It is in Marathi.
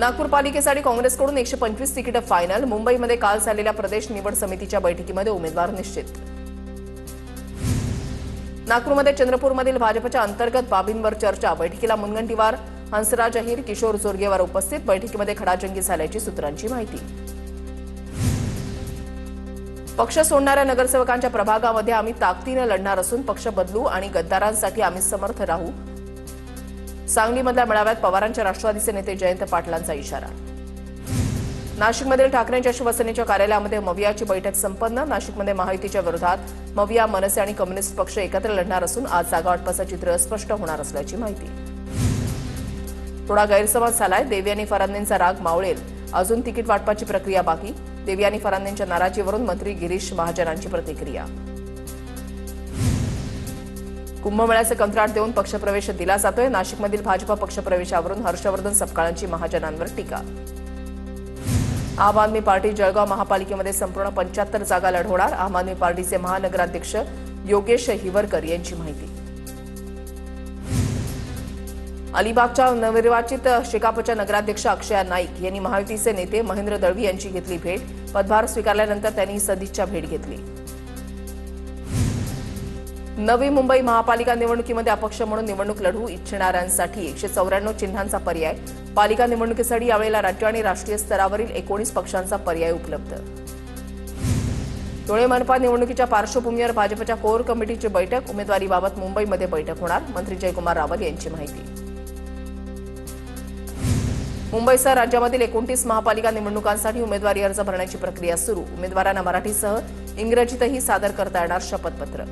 नागपूर पालिकेसाठी काँग्रेसकडून 125 तिकीट फायनल। मुंबईमध्ये काल झालेल्या प्रदेश निवड समितीच्या बैठकीमध्ये उमेदवार निश्चित। नागपूरमध्ये चंद्रपूरमधील भाजपच्या अंतर्गत बाबींवर चर्चा। बैठकीला मुनगंटीवार, हंसराज अहिर, किशोर जोरगेवार उपस्थित। बैठकीमध्ये खडाजंगी झाल्याची सूत्रांची माहिती। पक्ष सोडणाऱ्या नगरसेवकांच्या प्रभागामध्ये आम्ही ताकदीने लढणार असून पक्ष बदलू आणि गद्दारांसाठी आम्ही समर्थ राहू। सांगलीमधल्या मेळाव्यात पवारांच्या राष्ट्रवादीचे नेते जयंत पाटलांचा इशारा। नाशिकमधील ठाकरेंच्या शिवसेनेच्या कार्यालयामध्ये मवियाची बैठक संपन्न। नाशिकमध्ये महायुतीच्या विरोधात मविया, मनसे आणि कम्युनिस्ट पक्ष एकत्र लढणार असून आज जागा वाटपाचं चित्र स्पष्ट होणार असल्याची माहिती। थोडा गैरसमज झालाय, देवी आणि फरांदेंचा राग मावळेल, अजून तिकीट वाटपाची प्रक्रिया बाकी। देवी आणि फरांदेंच्या नाराजीवरून मंत्री गिरीश महाजनांची प्रतिक्रिया। कुंभमेळ्याचे कंत्राट देऊन पक्षप्रवेश दिला जातोय। नाशिकमधील भाजपा पक्षप्रवेशावरून हर्षवर्धन सपकाळांची महाजनांवर टीका। आम आदमी पार्टी जळगाव महापालिकेमध्ये संपूर्ण 75 जागा लढवणार। आम आदमी पार्टीचे महानगराध्यक्ष योगेश हिवरकर यांची माहिती। अलिबागच्या नवनिर्वाचित शेकापच्या नगराध्यक्ष अक्षया नाईक यांनी महायुतीचे नेते महेंद्र दळवी यांची घेतली भेट। पदभार स्वीकारल्यानंतर त्यांनी सदिच्छा भेट घेतली। नवी मुंबई महापालिका निवडणुकीमध्ये अपक्ष म्हणून निवडणूक लढवू इच्छिणाऱ्यांसाठी 194 चिन्हांचा पर्याय। पालिका निवडणुकीसाठी यावेळेला राज्य आणि राष्ट्रीय स्तरावरील 19 पक्षांचा पर्याय उपलब्ध। धुळे मनपा निवडणुकीच्या पार्श्वभूमीवर भाजपच्या कोर कमिटीची बैठक। उमेदवारीबाबत मुंबईमध्ये बैठक होणार। मंत्री जयकुमार रावल यांची माहिती। मुंबईसह राज्यामधील 29 महापालिका निवडणुकांसाठी उमेदवारी अर्ज भरण्याची प्रक्रिया सुरू। उमेदवारांना मराठीसह इंग्रजीतही सादर करता येणार शपथपत्र।